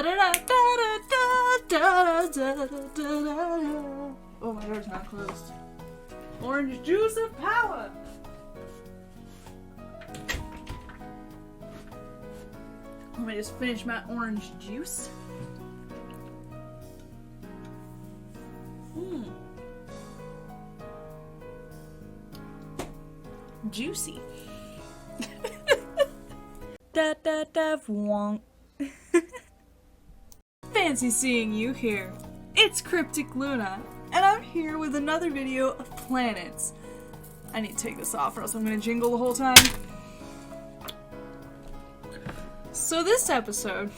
Oh, my door's not closed. Orange juice of power! Let me just finish my orange juice. Juicy. Da da da wonk. Fancy seeing you here. It's Cryptic Luna, and I'm here with another video of planets. I need to take this off or else I'm gonna jingle the whole time. So this episode,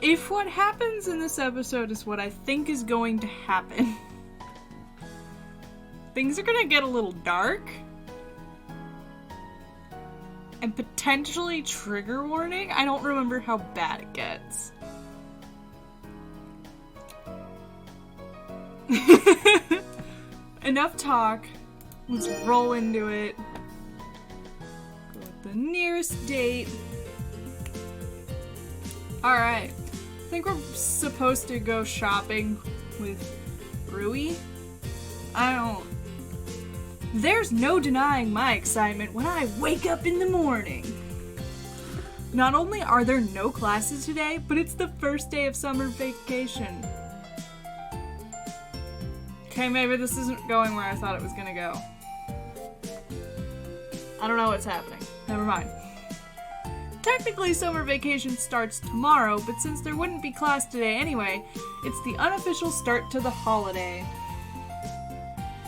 if what happens in this episode is what I think is going to happen, things are gonna get a little dark. And potentially trigger warning. I don't remember how bad it gets. Enough talk. Let's roll into it. Go with the nearest date. Alright. I think we're supposed to go shopping with Rui. I don't... There's no denying my excitement when I wake up in the morning. Not only are there no classes today, but it's the first day of summer vacation. Okay, maybe this isn't going where I thought it was gonna go. I don't know what's happening. Never mind. Technically, summer vacation starts tomorrow, but since there wouldn't be class today anyway, it's the unofficial start to the holiday.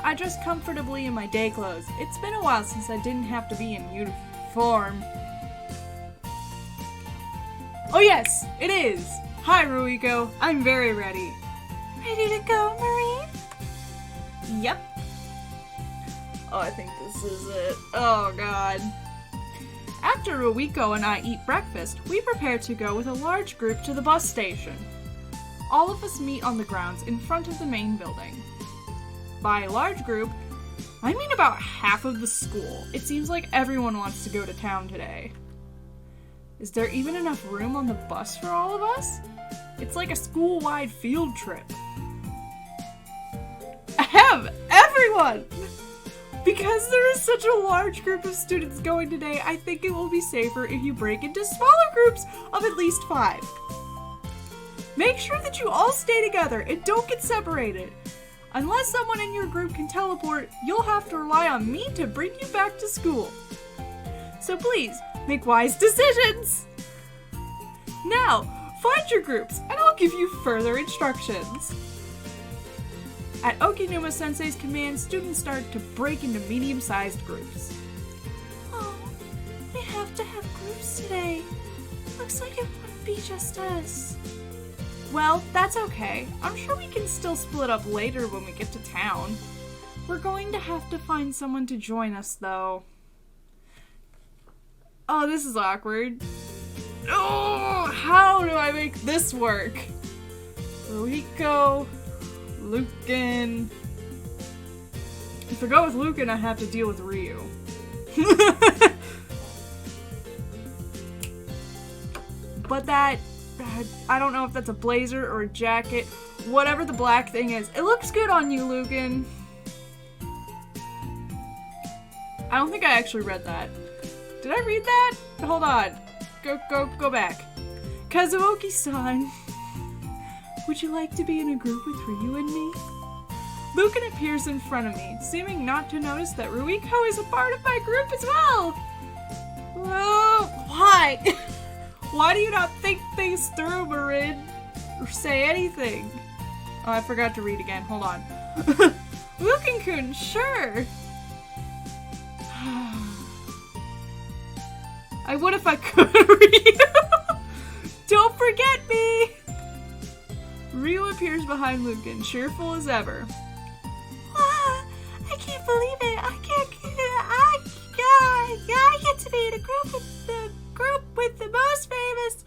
I dress comfortably in my day clothes. It's been a while since I didn't have to be in uniform. Oh yes, it is! Hi, Ruiko. I'm very ready. Ready to go, Marie? Yep. Oh, I think this is it. Oh, God. After Ruiko and I eat breakfast, we prepare to go with a large group to the bus station. All of us meet on the grounds in front of the main building. By a large group, I mean about half of the school. It seems like everyone wants to go to town today. Is there even enough room on the bus for all of us? It's like a school-wide field trip. Ahem! Everyone! Because there is such a large group of students going today, I think it will be safer if you break into smaller groups of at least 5. Make sure that you all stay together and don't get separated. Unless someone in your group can teleport, you'll have to rely on me to bring you back to school. So please, make wise decisions! Now, find your groups, and I'll give you further instructions. At Okinuma-sensei's command, students start to break into medium-sized groups. Oh, we have to have groups today. Looks like it wouldn't be just us. Well, that's okay. I'm sure we can still split up later when we get to town. We're going to have to find someone to join us, though. Oh, this is awkward. Oh, how do I make this work? Ruiko, Lucan. If I go with Lucan, I have to deal with Ryu. But that... I don't know if that's a blazer or a jacket. Whatever the black thing is. It looks good on you, Lucan. I don't think I actually read that. Did I read that? Hold on. Go back. Kazuoki-san. Would you like to be in a group with Ryu and me? Lucan appears in front of me, seeming not to notice that Ruiko is a part of my group as well. Well, why? Why do you not think things through, Marin? Or say anything? Oh, I forgot to read again. Hold on. Lucan-kun, sure. I would if I could, Ryu. Don't forget me. Ryu appears behind Lucan, cheerful as ever. I can't believe it. I get to be in a group with the most famous.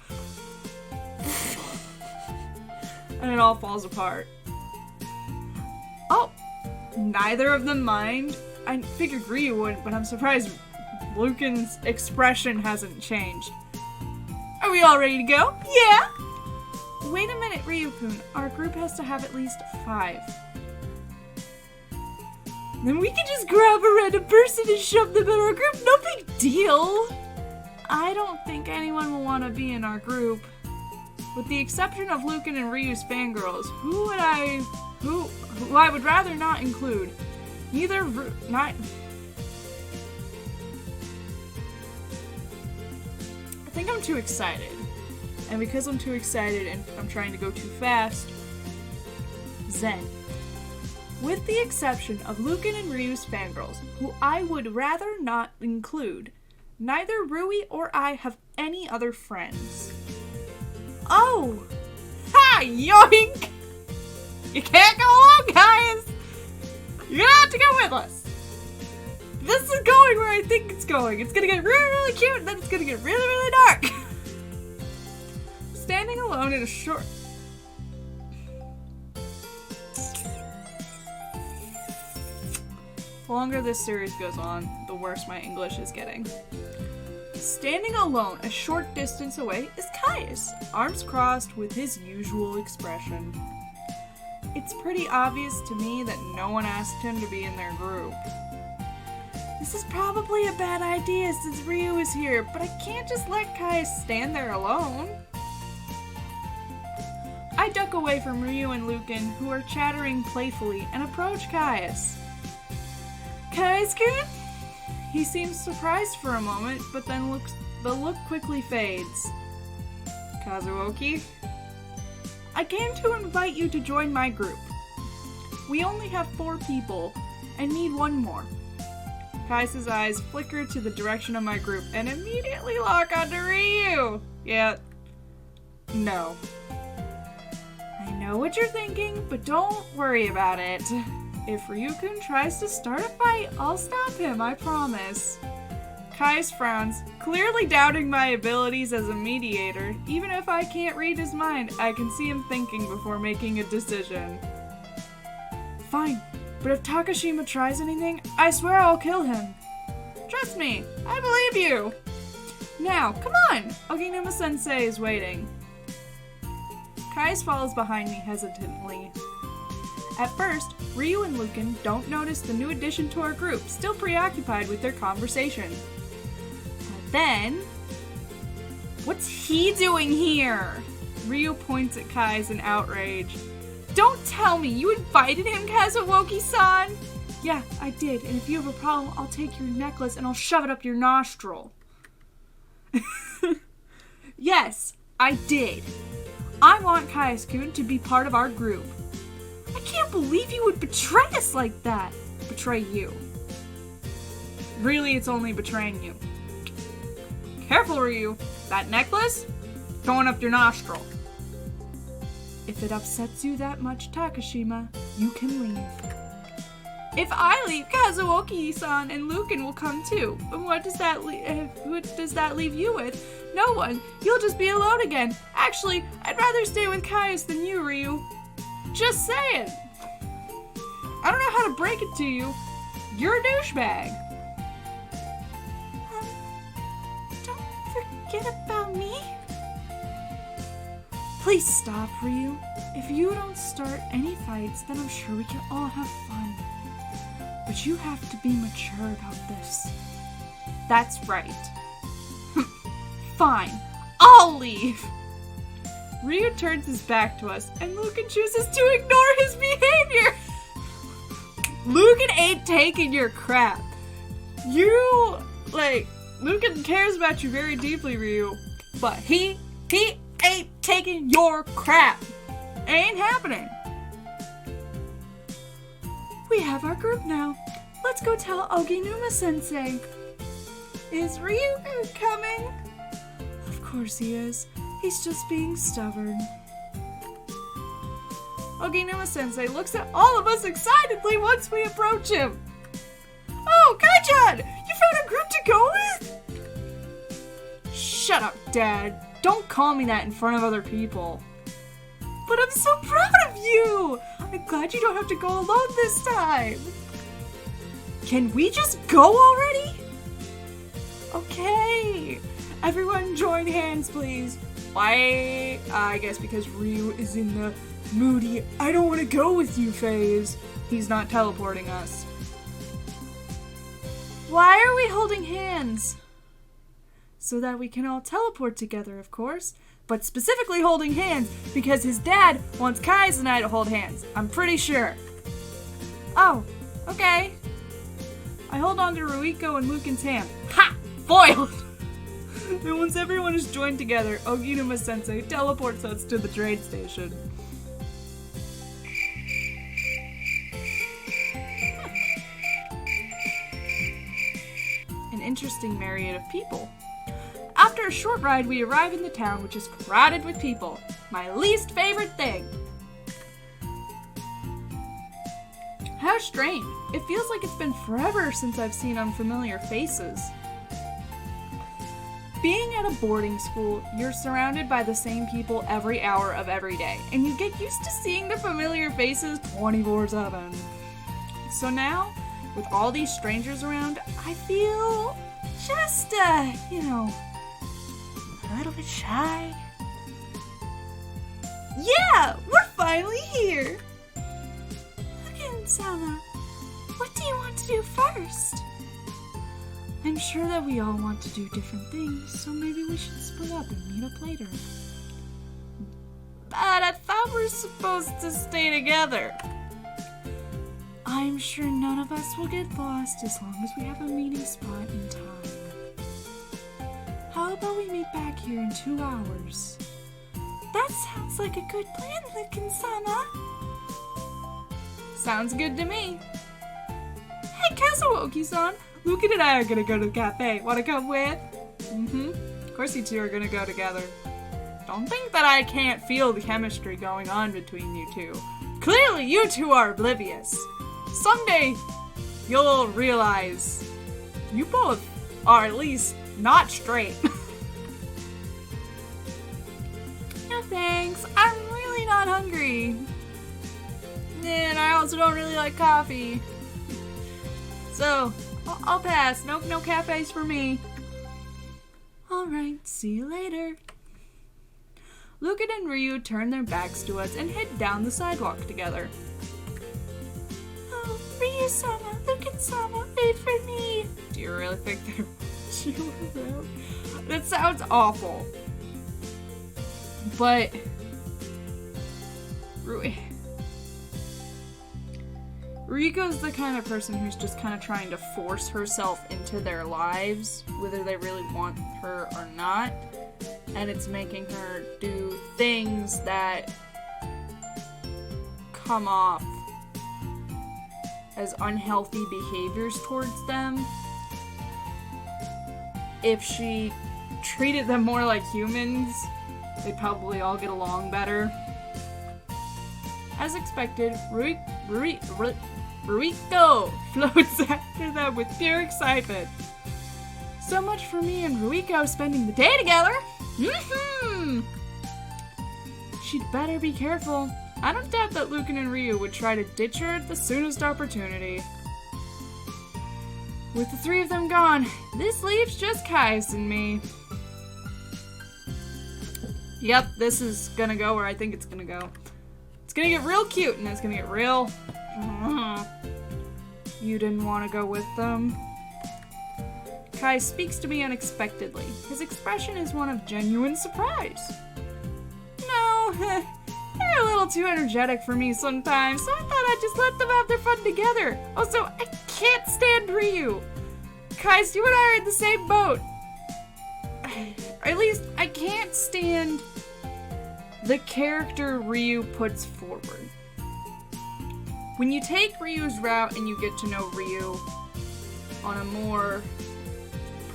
And it all falls apart. Oh, neither of them mind. I figured Ryu would, but I'm surprised Lucan's expression hasn't changed. Are we all ready to go? Yeah! it, Ryu-kun. Our group has to have at least 5. Then we can just grab a random person and shove them in our group. No big deal. I don't think anyone will want to be in our group. With the exception of Lucan and Ryu's fangirls, who I would rather not include. I think I'm too excited. And because I'm too excited and I'm trying to go too fast, Zen. With the exception of Lucan and Ryu's fangirls, who I would rather not include, neither Rui or I have any other friends. Oh! Ha! Yoink! You can't go alone, guys! You're gonna have to go with us! This is going where I think it's going. It's gonna get really, really cute, and then it's gonna get really, really dark. Standing alone in a short... The longer this series goes on, the worse my English is getting. Standing alone a short distance away is Kaius, arms crossed with his usual expression. It's pretty obvious to me that no one asked him to be in their group. This is probably a bad idea since Ryu is here, but I can't just let Kaius stand there alone. I duck away from Ryu and Lucan, who are chattering playfully, and approach Kaius. Kaius-kun? He seems surprised for a moment, but then the look quickly fades. Kazuoki? I came to invite you to join my group. We only have 4 people, and need 1 more. Kaius' eyes flicker to the direction of my group, and immediately lock onto Ryu! Yeah. No. I know what you're thinking, but don't worry about it. If Ryu-kun tries to start a fight, I'll stop him, I promise. Kaius frowns, clearly doubting my abilities as a mediator. Even if I can't read his mind, I can see him thinking before making a decision. Fine, but if Takashima tries anything, I swear I'll kill him. Trust me, I believe you. Now, come on! Oginuma-sensei is waiting. Kaius follows behind me hesitantly. At first, Ryu and Lucan don't notice the new addition to our group, still preoccupied with their conversation. But then... What's he doing here? Ryu points at Kaius in outrage. Don't tell me! You invited him, Kazuoki-san? Yeah, I did, and if you have a problem, I'll take your necklace and I'll shove it up your nostril. Yes, I did. I want Kaius-kun to be part of our group. I can't believe you would betray us like that. Betray you. Really, it's only betraying you. Careful, Ryu. That necklace? Going up your nostril. If it upsets you that much, Takashima, you can leave. If I leave, Kazuoki-san and Lucan will come too. And what does that leave you with? No one. You'll just be alone again. Actually, I'd rather stay with Kaius than you, Ryu. Just saying. I don't know how to break it to you. You're a douchebag. Don't forget about me. Please stop, Ryu. If you don't start any fights, then I'm sure we can all have fun. But you have to be mature about this. That's right. Fine. I'll leave. Ryu turns his back to us, and Lucan chooses to ignore his behavior. Lucan ain't taking your crap. Lucan cares about you very deeply, Ryu, but he ain't taking your crap. Ain't happening. We have our group now. Let's go tell Oginuma-sensei. Is Ryu coming? Of course he is. He's just being stubborn. Oginuma-sensei looks at all of us excitedly once we approach him. Oh, Kai-chan! You found a group to go with? Shut up, Dad. Don't call me that in front of other people. But I'm so proud of you! I'm glad you don't have to go alone this time. Can we just go already? Okay. Everyone join hands, please. Why? I guess because Ryu is in the moody, I don't want to go with you phase. He's not teleporting us. Why are we holding hands? So that we can all teleport together, of course. But specifically holding hands because his dad wants Kaius and I to hold hands. I'm pretty sure. Oh, okay. I hold on to Ruiko and Muken's hand. Ha! Foiled! And once everyone is joined together, Oginuma-sensei teleports us to the train station. An interesting myriad of people. After a short ride, we arrive in the town, which is crowded with people. My least favorite thing. How strange. It feels like it's been forever since I've seen unfamiliar faces. Being at a boarding school, you're surrounded by the same people every hour of every day, and you get used to seeing the familiar faces 24/7. So now, with all these strangers around, I feel just, a little bit shy. Yeah, we're finally here! Mugen-sama, what do you want to do first? I'm sure that we all want to do different things, so maybe we should split up and meet up later. But I thought we're supposed to stay together. I'm sure none of us will get lost as long as we have a meeting spot in time. How about we meet back here in 2 hours? That sounds like a good plan, Mugen-sama. Sounds good to me. Hey, Kazuoki-san! Lucan and I are gonna go to the cafe. Wanna come with? Of course you two are gonna go together. Don't think that I can't feel the chemistry going on between you two. Clearly you two are oblivious. Someday you'll realize you both are at least not straight. No thanks, I'm really not hungry. And I also don't really like coffee. So, I'll pass. No cafes for me. Alright, see you later. Lucan and Ryu turn their backs to us and head down the sidewalk together. Oh, Ryu-sama, Lucan-sama, wait for me. Do you really think they're watching around? That sounds awful. But Riko's the kind of person who's just kind of trying to force herself into their lives, whether they really want her or not, and it's making her do things that come off as unhealthy behaviors towards them. If she treated them more like humans, they'd probably all get along better. As expected, Ruiko floats after them with pure excitement. So much for me and Ruiko spending the day together! She'd better be careful. I don't doubt that Lucan and Ryu would try to ditch her at the soonest opportunity. With the three of them gone, this leaves just Kaius and me. Yep, this is gonna go where I think it's gonna go. It's gonna get real cute, and it's gonna get real... You didn't want to go with them? Kai speaks to me unexpectedly. His expression is one of genuine surprise. No, they're a little too energetic for me sometimes, so I thought I'd just let them have their fun together. Also, I can't stand Ryu. Kaius, you and I are in the same boat. Or at least, I can't stand the character Ryu puts forward. When you take Ryu's route and you get to know Ryu on a more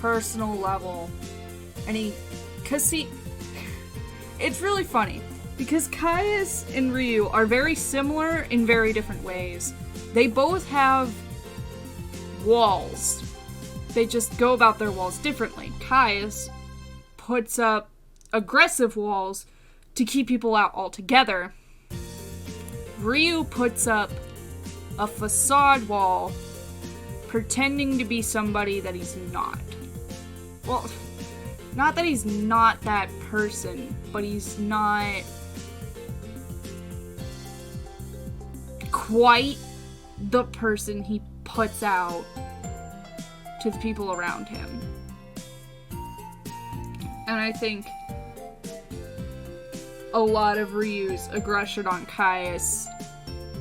personal level, it's really funny, because Kaius and Ryu are very similar in very different ways. They both have walls. They just go about their walls differently. Kaius puts up aggressive walls to keep people out altogether. Ryu puts up a facade wall pretending to be somebody that he's not. Well, not that he's not that person, but he's not quite the person he puts out to the people around him. And I think a lot of Ryu's aggression on Kaius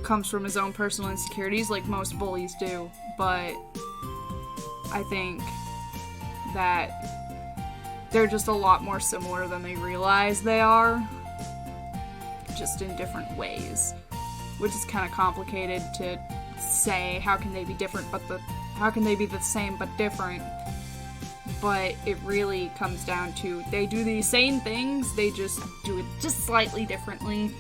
comes from his own personal insecurities, like most bullies do, but I think that they're just a lot more similar than they realize they are, just in different ways, which is kind of complicated to say. How can they be different, how can they be the same but different? But it really comes down to they do the same things, they just do it just slightly differently.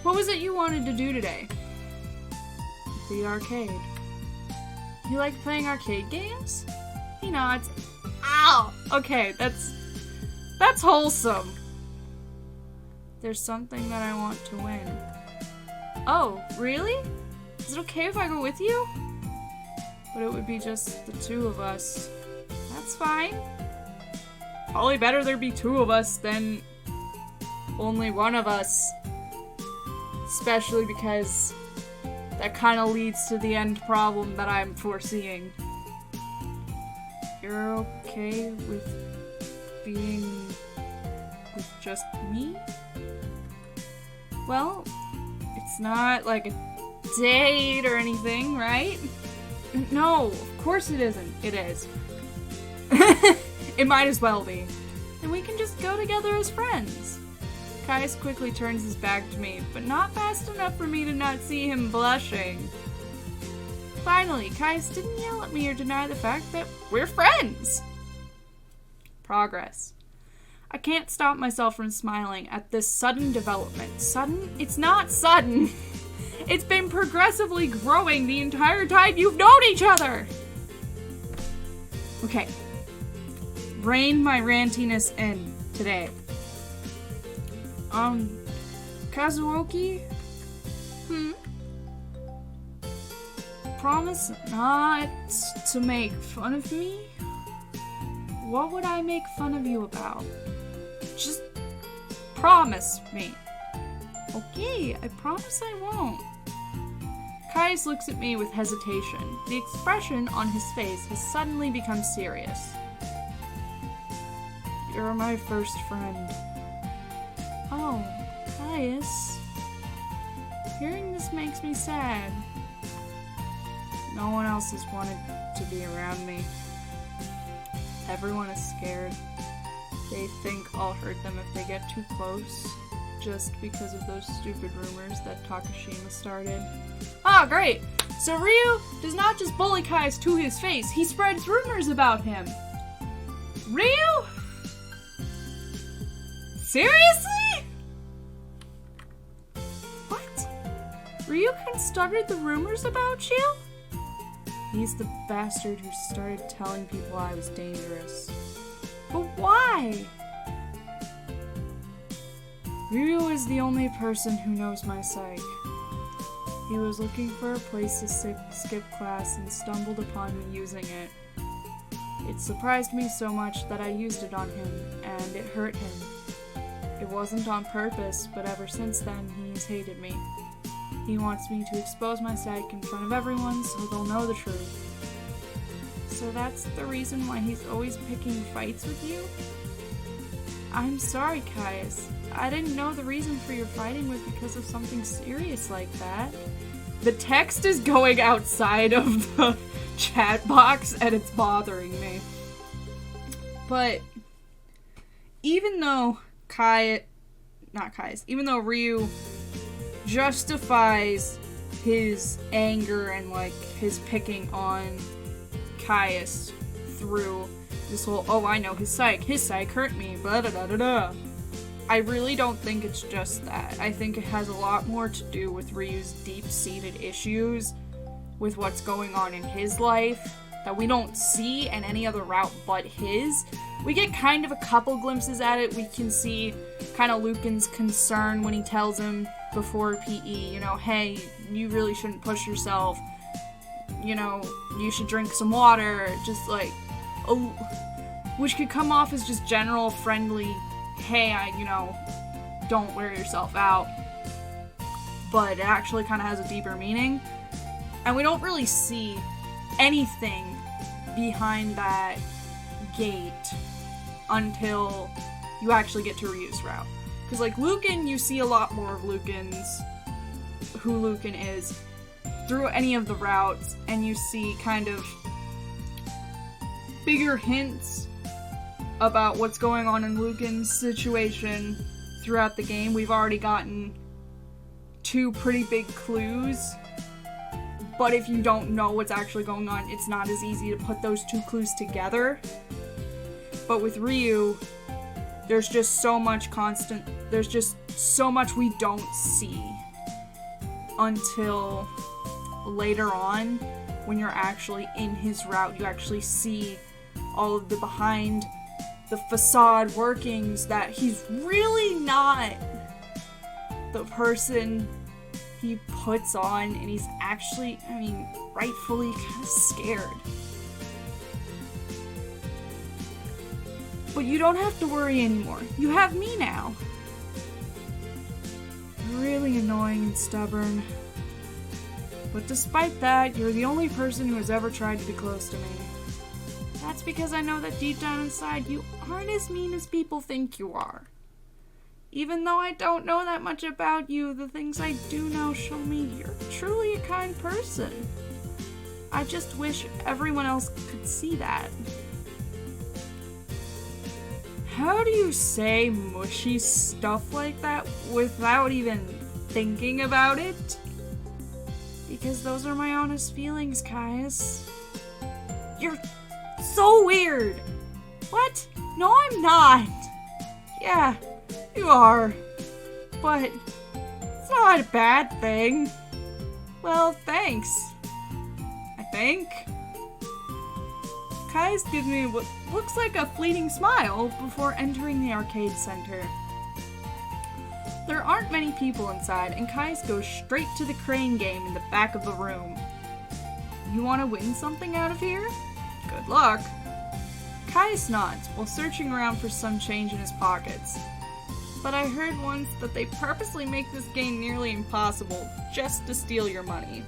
What was it you wanted to do today? The arcade. You like playing arcade games? He nods. Ow! Okay, that's wholesome. There's something that I want to win. Oh, really? Is it okay if I go with you? But it would be just the two of us. That's fine. Probably better there be two of us than only one of us. Especially because that kind of leads to the end problem that I'm foreseeing. You're okay with being with just me? Well, it's not like a date or anything, right? No, of course it isn't. It is. It might as well be. And we can just go together as friends. Kaius quickly turns his back to me, but not fast enough for me to not see him blushing. Finally, Kaius didn't yell at me or deny the fact that we're friends. Progress. I can't stop myself from smiling at this sudden development. Sudden? It's not sudden. It's been progressively growing the entire time you've known each other. Okay. Rein my rantiness in today. Kazuoki? Promise not to make fun of me? What would I make fun of you about? Just promise me. Okay, I promise I won't. Kaius looks at me with hesitation. The expression on his face has suddenly become serious. You're my first friend. Oh, Kaius. Hearing this makes me sad. No one else has wanted to be around me. Everyone is scared. They think I'll hurt them if they get too close, just because of those stupid rumors that Takashima started. Ah, great! So Ryu does not just bully Kaius to his face, he spreads rumors about him. Ryu? Seriously? What? Ryukin started the rumors about you? He's the bastard who started telling people I was dangerous. But why? Ryu is the only person who knows my psyche. He was looking for a place to skip class and stumbled upon me using it. It surprised me so much that I used it on him, and it hurt him. It wasn't on purpose, but ever since then, he's hated me. He wants me to expose my psyche in front of everyone so they'll know the truth. So that's the reason why he's always picking fights with you? I'm sorry, Kaius. I didn't know the reason for your fighting was because of something serious like that. The text is going outside of the chat box and it's bothering me. But even though even though Ryu justifies his anger and like his picking on Kaius through this whole, oh, I know his psyche hurt me, blah da da da da. I really don't think it's just that. I think it has a lot more to do with Ryu's deep-seated issues with what's going on in his life that we don't see in any other route but his. We get kind of a couple glimpses at it. We can see kind of Lucan's concern when he tells him before PE, you know, hey, you really shouldn't push yourself. You know, you should drink some water. Just like which could come off as just general friendly, hey, don't wear yourself out. But it actually kind of has a deeper meaning. And we don't really see anything behind that gate until you actually get to Ryu's route. Because, like, Lucan, you see a lot more of who Lucan is, through any of the routes, and you see kind of bigger hints about what's going on in Lucan's situation throughout the game. We've already gotten 2 pretty big clues, but if you don't know what's actually going on, it's not as easy to put those 2 clues together. But with Ryu, there's just so much we don't see until later on, when you're actually in his route. You actually see all of the behind the facade workings, that he's really not the person he puts on, and he's actually, rightfully kind of scared. But you don't have to worry anymore. You have me now. You're really annoying and stubborn. But despite that, you're the only person who has ever tried to be close to me. That's because I know that deep down inside, you aren't as mean as people think you are. Even though I don't know that much about you, the things I do know show me you're truly a kind person. I just wish everyone else could see that. How do you say mushy stuff like that without even thinking about it? Because those are my honest feelings, Kaius. You're so weird. What? No, I'm not. Yeah, you are. But it's not a bad thing. Well, thanks. I think. Kaius gives me what looks like a fleeting smile before entering the arcade center. There aren't many people inside, and Kaius goes straight to the crane game in the back of the room. You want to win something out of here? Good luck. Kaius nods while searching around for some change in his pockets. But I heard once that they purposely make this game nearly impossible just to steal your money.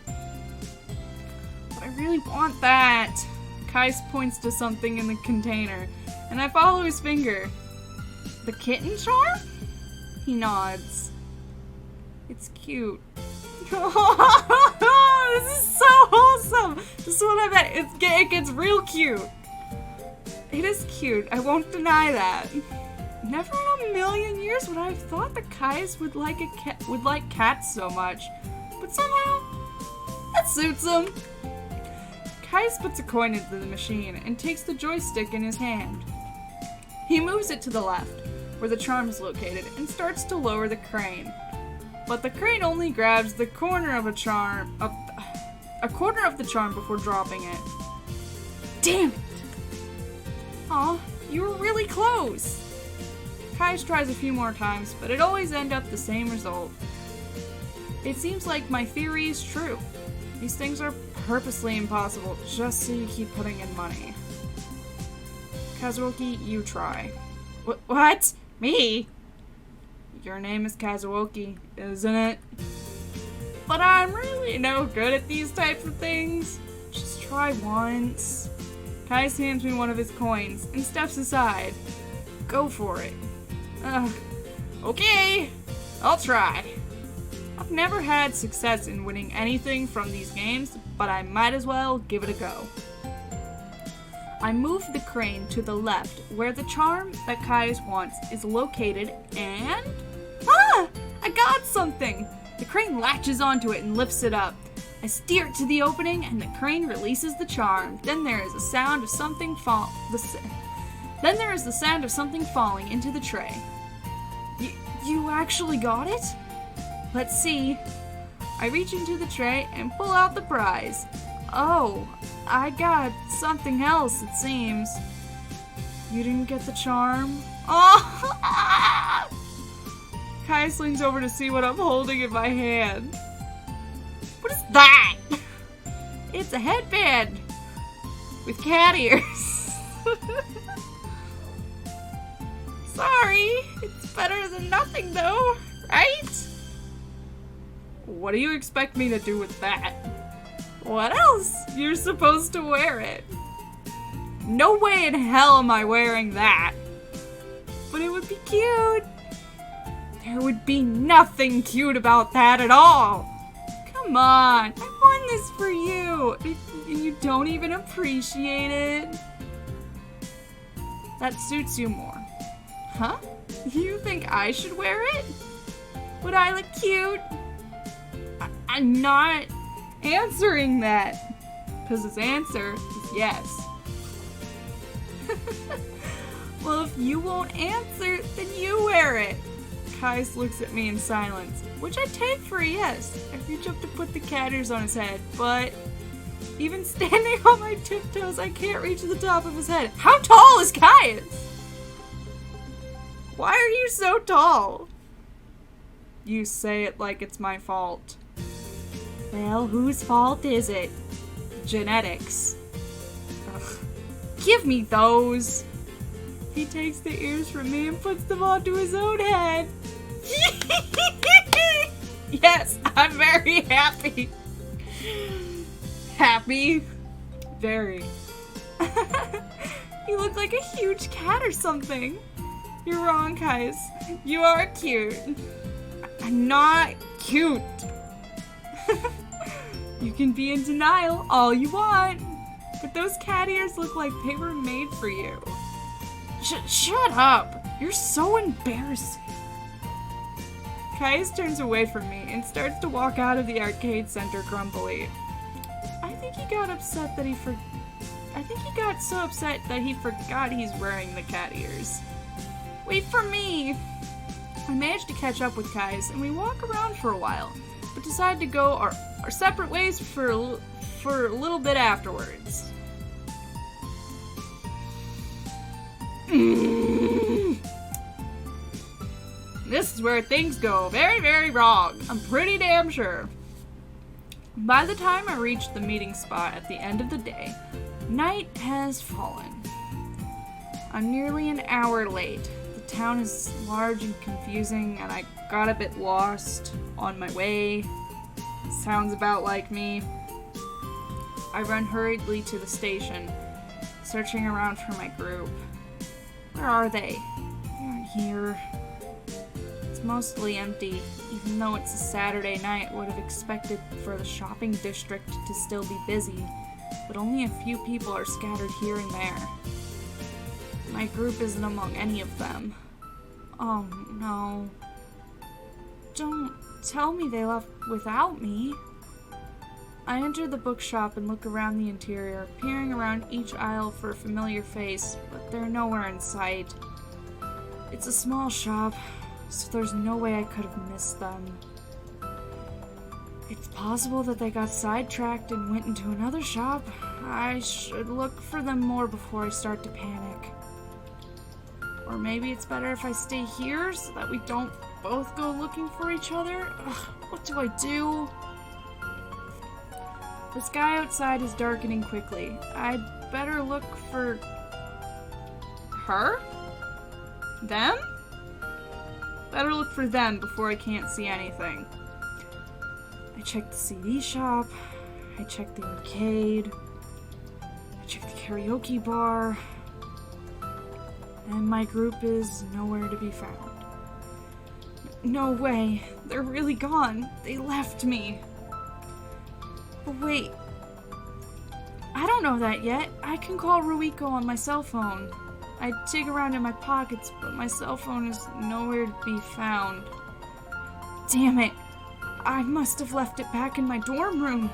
But I really want that. Kaius points to something in the container, and I follow his finger. The kitten charm? He nods. It's cute. This is so wholesome! This is what I meant. It gets real cute. It is cute. I won't deny that. Never in a million years would I have thought that Kaius would like cats so much. But somehow, that suits him. Kaius puts a coin into the machine and takes the joystick in his hand. He moves it to the left, where the charm is located, and starts to lower the crane. But the crane only grabs the corner of a corner of the charm before dropping it. Damn it! Aw, you were really close! Kaius tries a few more times, but it always ends up the same result. It seems like my theory is true. These things are purposely impossible just so you keep putting in money. Kazuoki, you try. What? Me? Your name is Kazuoki, isn't it? But I'm really no good at these types of things. Just try once. Kaius hands me one of his coins and steps aside. Go for it. Okay, I'll try. I've never had success in winning anything from these games, but I might as well give it a go. I move the crane to the left, where the charm that Kaius wants is located, and... Ah! I got something! The crane latches onto it and lifts it up. I steer it to the opening, and the crane releases the charm. Then there is a sound of something Then there is the sound of something falling into the tray. You actually got it? Let's see. I reach into the tray and pull out the prize. Oh, I got something else, it seems. You didn't get the charm? Oh! Kaius leans over to see what I'm holding in my hand. What is that? It's a headband with cat ears. Sorry, it's better than nothing though, right? What do you expect me to do with that? What else? You're supposed to wear it. No way in hell am I wearing that. But it would be cute. There would be nothing cute about that at all. Come on, I won this for you. And you don't even appreciate it. That suits you more. Huh? You think I should wear it? Would I look cute? I'm not answering that. Because his answer is yes. Well, if you won't answer, then you wear it. Kaius looks at me in silence, which I take for a yes. I reach up to put the cat ears on his head, but even standing on my tiptoes, I can't reach the top of his head. How tall is Kaius? Why are you so tall? You say it like it's my fault. Well, whose fault is it? Genetics. Ugh. Give me those. He takes the ears from me and puts them onto his own head. Yes, I'm very happy. Happy? Very. You look like a huge cat or something. You're wrong, Kaius. You are cute. I'm not cute. You can be in denial all you want, but those cat ears look like they were made for you. Shut up! You're so embarrassing. Kaius turns away from me and starts to walk out of the arcade center grumpily. I think he got so upset that he forgot he's wearing the cat ears. Wait for me! I managed to catch up with Kaius and we walk around for a while, but decide to go our separate ways for a little bit afterwards. This is where things go very, very wrong. I'm pretty damn sure. By the time I reach the meeting spot at the end of the day, night has fallen. I'm nearly an hour late. The town is large and confusing, and I got a bit lost on my way. Sounds about like me. I run hurriedly to the station, searching around for my group. Where are they? They aren't here. It's mostly empty, even though it's a Saturday night. I would have expected for the shopping district to still be busy, but only a few people are scattered here and there. My group isn't among any of them. Oh no. Don't tell me they left without me. I enter the bookshop and look around the interior, peering around each aisle for a familiar face, but they're nowhere in sight. It's a small shop, so there's no way I could have missed them. It's possible that they got sidetracked and went into another shop. I should look for them more before I start to panic. Or maybe it's better if I stay here so that we don't both go looking for each other. Ugh, what do I do? The sky outside is darkening quickly. I'd better look for her? Them? Better look for them before I can't see anything. I check the CD shop. I check the arcade. I check the karaoke bar. And my group is nowhere to be found. No way. They're really gone. They left me. But wait. I don't know that yet. I can call Ruiko on my cell phone. I dig around in my pockets, but my cell phone is nowhere to be found. Damn it. I must have left it back in my dorm room.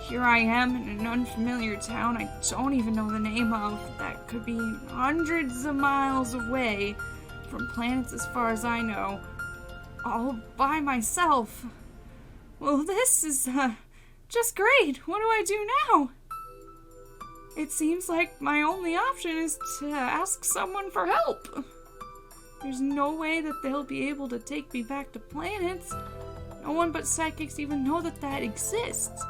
Here I am in an unfamiliar town I don't even know the name of, that could be hundreds of miles away from planets as far as I know, all by myself. Well, this is, just great. What do I do now? It seems like my only option is to ask someone for help. There's no way that they'll be able to take me back to planets. No one but psychics even know that exists.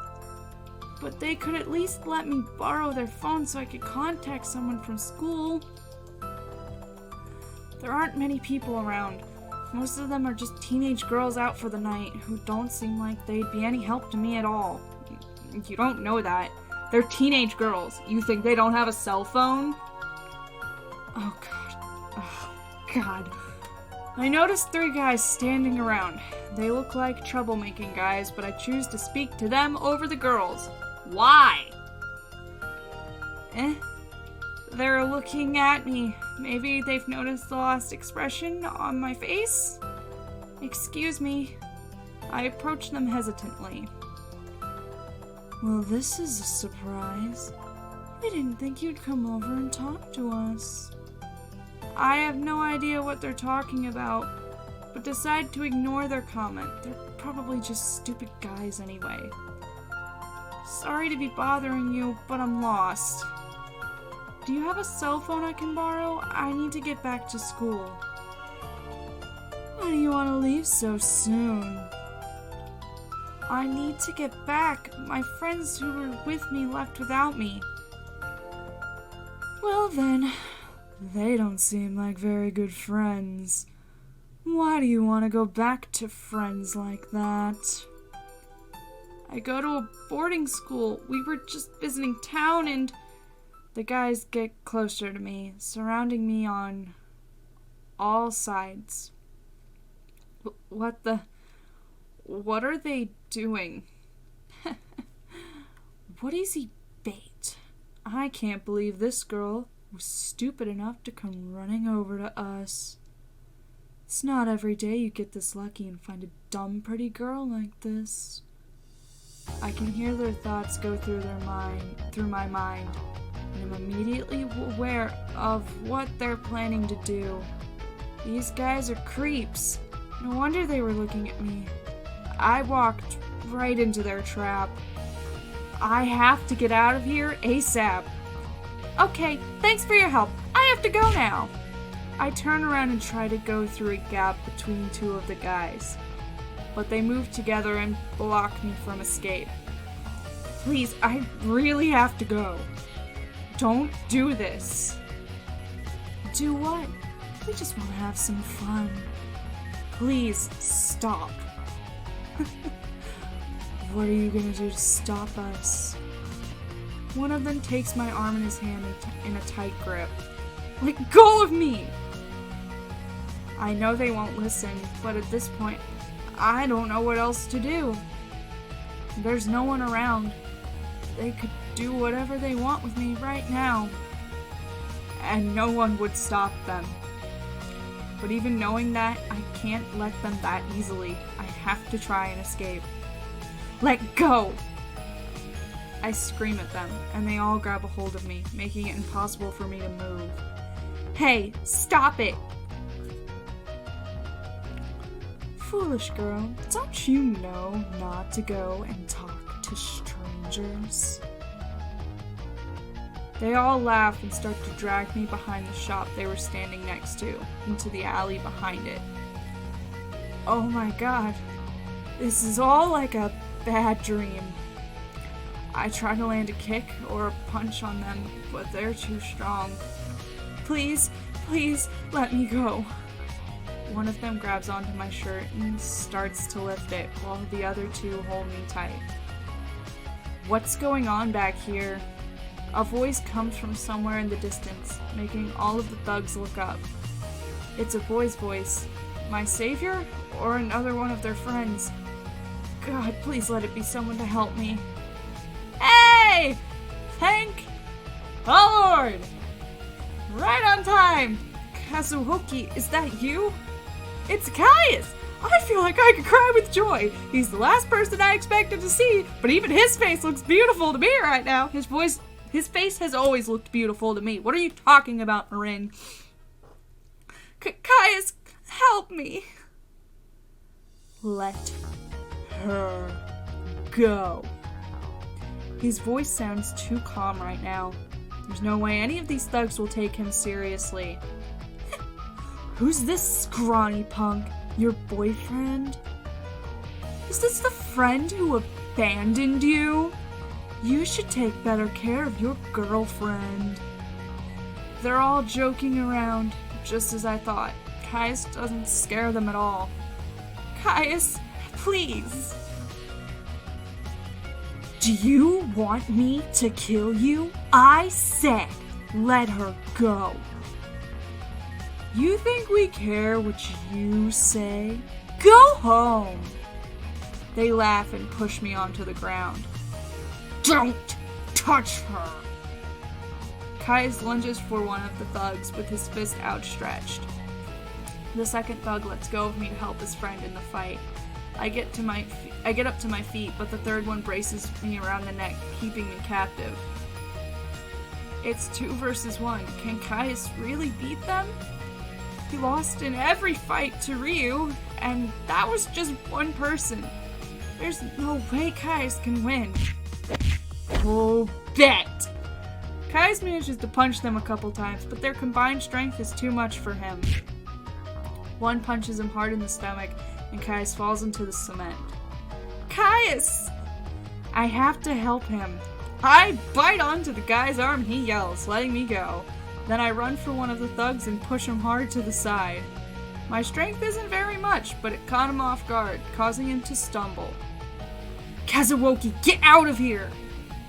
But they could at least let me borrow their phone so I could contact someone from school. There aren't many people around. Most of them are just teenage girls out for the night who don't seem like they'd be any help to me at all. You don't know that. They're teenage girls. You think they don't have a cell phone? Oh god. Oh god. I noticed 3 guys standing around. They look like troublemaking guys, but I choose to speak to them over the girls. Why? They're looking at me. Maybe they've noticed the lost expression on my face? Excuse me. I approach them hesitantly. Well, this is a surprise. I didn't think you'd come over and talk to us. I have no idea what they're talking about, but decide to ignore their comment. They're probably just stupid guys anyway. Sorry to be bothering you, but I'm lost. Do you have a cell phone I can borrow? I need to get back to school. Why do you want to leave so soon? I need to get back. My friends who were with me left without me. Well then, they don't seem like very good friends. Why do you want to go back to friends like that? I go to a boarding school. We were just visiting town and the guys get closer to me, surrounding me on all sides. What are they doing? What is he bait? I can't believe this girl was stupid enough to come running over to us. It's not every day you get this lucky and find a dumb, pretty girl like this. I can hear their thoughts go through my mind, and I'm immediately aware of what they're planning to do. These guys are creeps. No wonder they were looking at me. I walked right into their trap. I have to get out of here ASAP. Okay, thanks for your help. I have to go now. I turn around and try to go through a gap between 2 of the guys, but they move together and block me from escape. Please, I really have to go. Don't do this. Do what? We just want to have some fun. Please, stop. What are you gonna do to stop us? One of them takes my arm in his hand in a tight grip. Let go of me! I know they won't listen, but at this point, I don't know what else to do. There's no one around. They could do whatever they want with me right now. And no one would stop them. But even knowing that, I can't let them that easily. I have to try and escape. Let go! I scream at them, and they all grab a hold of me, making it impossible for me to move. Hey, stop it! Foolish girl, don't you know not to go and talk to strangers? They all laugh and start to drag me behind the shop they were standing next to, into the alley behind it. Oh my god, this is all like a bad dream. I try to land a kick or a punch on them, but they're too strong. Please, please, let me go. One of them grabs onto my shirt and starts to lift it, while the other 2 hold me tight. What's going on back here? A voice comes from somewhere in the distance, making all of the thugs look up. It's a boy's voice. My savior? Or another one of their friends? God, please let it be someone to help me. Hey! Thank the Lord! Right on time! Kazuhoki, is that you? It's Kaius! I feel like I could cry with joy. He's the last person I expected to see, but even his face looks beautiful to me right now. His face has always looked beautiful to me. What are you talking about, Marin? Kaius, help me. Let her go. His voice sounds too calm right now. There's no way any of these thugs will take him seriously. Who's this scrawny punk? Your boyfriend? Is this the friend who abandoned you? You should take better care of your girlfriend. They're all joking around, just as I thought. Kaius doesn't scare them at all. Kaius, please. Do you want me to kill you? I said, let her go. You think we care what you say? Go home. They laugh and push me onto the ground. Don't touch her. Kaius lunges for one of the thugs with his fist outstretched. The second thug lets go of me to help his friend in the fight. I get up to my feet, but the third one braces me around the neck, keeping me captive. It's 2 versus 1. Can Kaius really beat them? He lost in every fight to Ryu, and that was just one person. There's no way Kaius can win. Oh, bet! Kaius manages to punch them a couple times, but their combined strength is too much for him. One punches him hard in the stomach, and Kaius falls into the cement. Kaius! I have to help him. I bite onto the guy's arm and he yells, letting me go. Then I run for one of the thugs and push him hard to the side. My strength isn't very much, but it caught him off guard, causing him to stumble. Kazuoki, get out of here!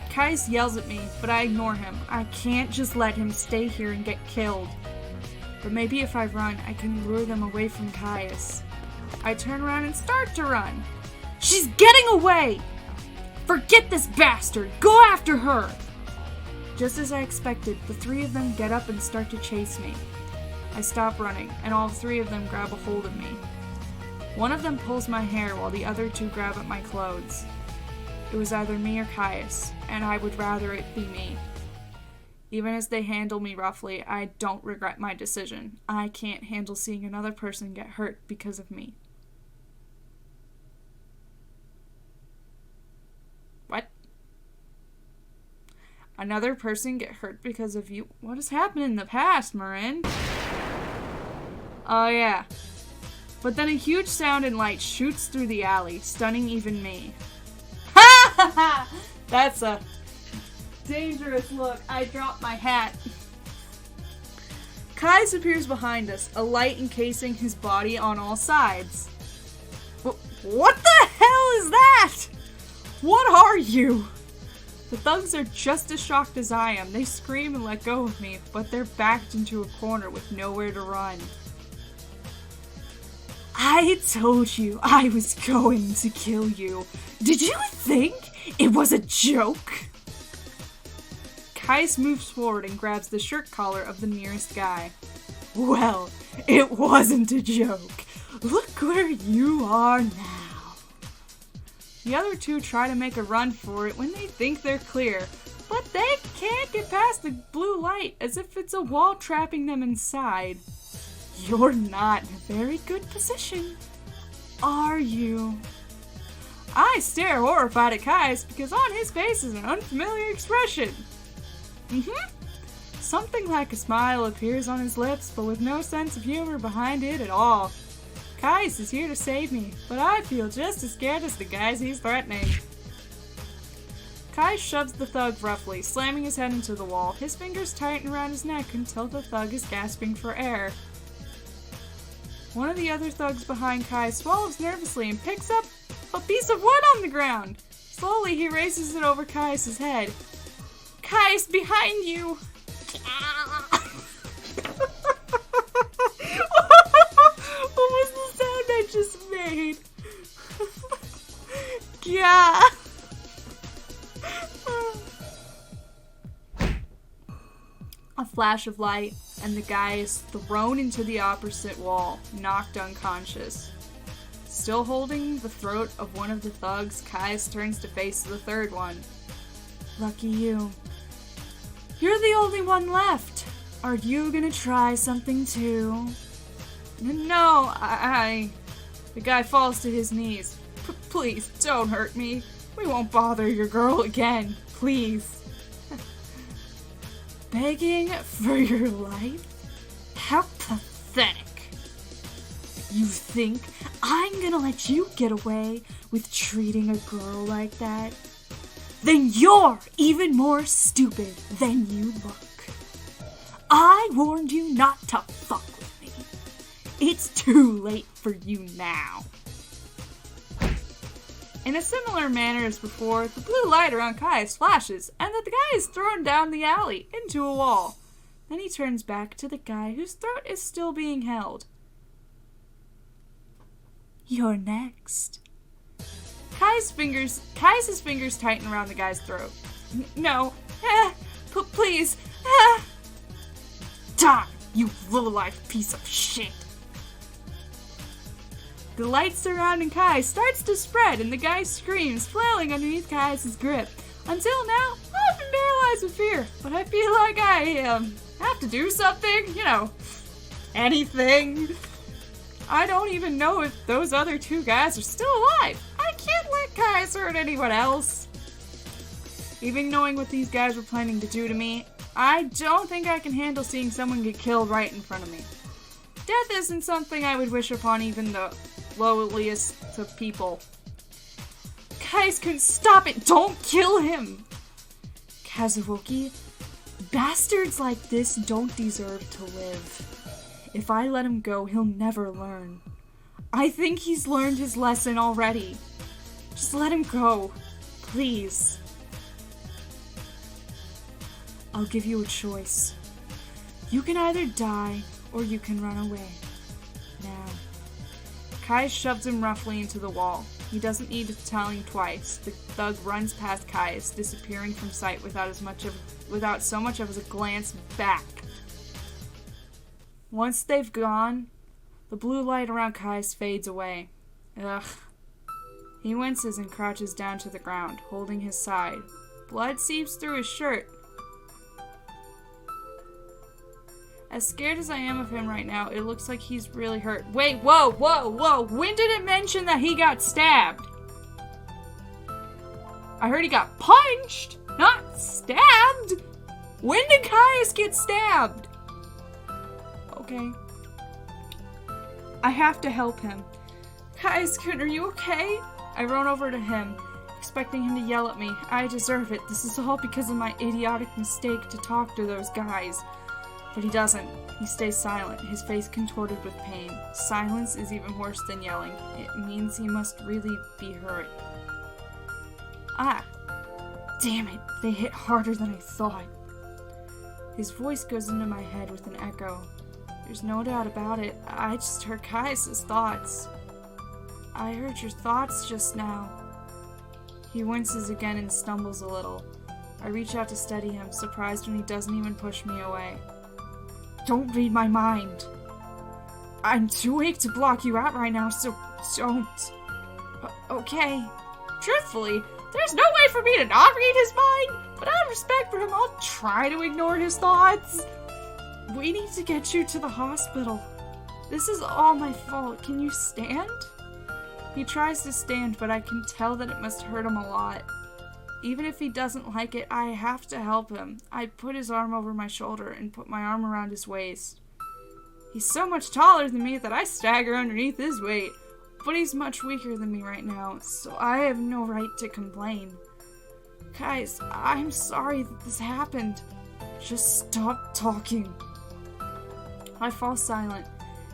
Kaius yells at me, but I ignore him. I can't just let him stay here and get killed. But maybe if I run, I can lure them away from Kaius. I turn around and start to run. She's getting away! Forget this bastard! Go after her! Just as I expected, the 3 of them get up and start to chase me. I stop running, and all 3 of them grab a hold of me. One of them pulls my hair while the other 2 grab at my clothes. It was either me or Kaius, and I would rather it be me. Even as they handle me roughly, I don't regret my decision. I can't handle seeing another person get hurt because of me. What? Another person get hurt because of you? What has happened in the past, Marin? Oh yeah. But then a huge sound and light shoots through the alley, stunning even me. Ha ha ha! That's a dangerous look. I dropped my hat. Kaius appears behind us, a light encasing his body on all sides. What the hell is that? What are you? The thugs are just as shocked as I am. They scream and let go of me, but they're backed into a corner with nowhere to run. I told you I was going to kill you. Did you think it was a joke? Kaius moves forward and grabs the shirt collar of the nearest guy. Well, it wasn't a joke. Look where you are now. The other 2 try to make a run for it when they think they're clear, but they can't get past the blue light as if it's a wall trapping them inside. You're not in a very good position, are you? I stare horrified at Kaius because on his face is an unfamiliar expression. Something like a smile appears on his lips, but with no sense of humor behind it at all. Kaius is here to save me, but I feel just as scared as the guys he's threatening. Kaius shoves the thug roughly, slamming his head into the wall. His fingers tighten around his neck until the thug is gasping for air. One of the other thugs behind Kaius swallows nervously and picks up a piece of wood on the ground. Slowly, he raises it over Kaius' head. Kaius, behind you! What was the sound I just made? Yeah. A flash of light, and the guy is thrown into the opposite wall, knocked unconscious. Still holding the throat of one of the thugs, Kaius turns to face the third one. Lucky you. You're the only one left. Are you gonna try something too? No, The guy falls to his knees. Please, don't hurt me. We won't bother your girl again. Please. Begging for your life? How pathetic. You think I'm gonna let you get away with treating a girl like that? then you're even more stupid than you look. I warned you not to fuck with me. It's too late for you now. In a similar manner as before, the blue light around Kaius flashes, and the guy is thrown down the alley into a wall. Then he turns back to the guy whose throat is still being held. You're next. Kaius' fingers tighten around the guy's throat. No. Please. Die, you low-life piece of shit. The light surrounding Kai starts to spread, and the guy screams, flailing underneath Kaius' grip. Until now, I've been paralyzed with fear, but I feel like I have to do something, anything. I don't even know if those other two guys are still alive. I can't let Kaius hurt anyone else. Even knowing what these guys were planning to do to me, I don't think I can handle seeing someone get killed right in front of me. Death isn't something I would wish upon even the lowliest of people. Kaius couldn't stop it. Don't kill him. Kazuoki, bastards like this don't deserve to live. If I let him go, he'll never learn. I think he's learned his lesson already. Just let him go, please. I'll give you a choice. You can either die, or you can run away. Now. Kai shoves him roughly into the wall. He doesn't need telling twice. The thug runs past Kaius, disappearing from sight without so much as a glance back. Once they've gone, the blue light around Kaius fades away. Ugh. He winces and crouches down to the ground, holding his side. Blood seeps through his shirt. As scared as I am of him right now, it looks like he's really hurt. Wait, whoa! When did it mention that he got stabbed? I heard he got punched, not stabbed! When did Kaius get stabbed? Okay. I have to help him. Kaius, are you okay? I run over to him, expecting him to yell at me. I deserve it. This is all because of my idiotic mistake to talk to those guys. But he doesn't. He stays silent, his face contorted with pain. Silence is even worse than yelling. It means he must really be hurt. Ah! Damn it, they hit harder than I thought. His voice goes into my head with an echo. There's no doubt about it. I just heard Kaius' thoughts. I heard your thoughts just now. He winces again and stumbles a little. I reach out to steady him, surprised when he doesn't even push me away. Don't read my mind. I'm too weak to block you out right now, so don't. Okay. Truthfully, there's no way for me to not read his mind, but out of respect for him, I'll try to ignore his thoughts. We need to get you to the hospital. This is all my fault. Can you stand? He tries to stand, but I can tell that it must hurt him a lot. Even if he doesn't like it, I have to help him. I put his arm over my shoulder and put my arm around his waist. He's so much taller than me that I stagger underneath his weight, but he's much weaker than me right now, so I have no right to complain. Guys, I'm sorry that this happened. Just stop talking. I fall silent,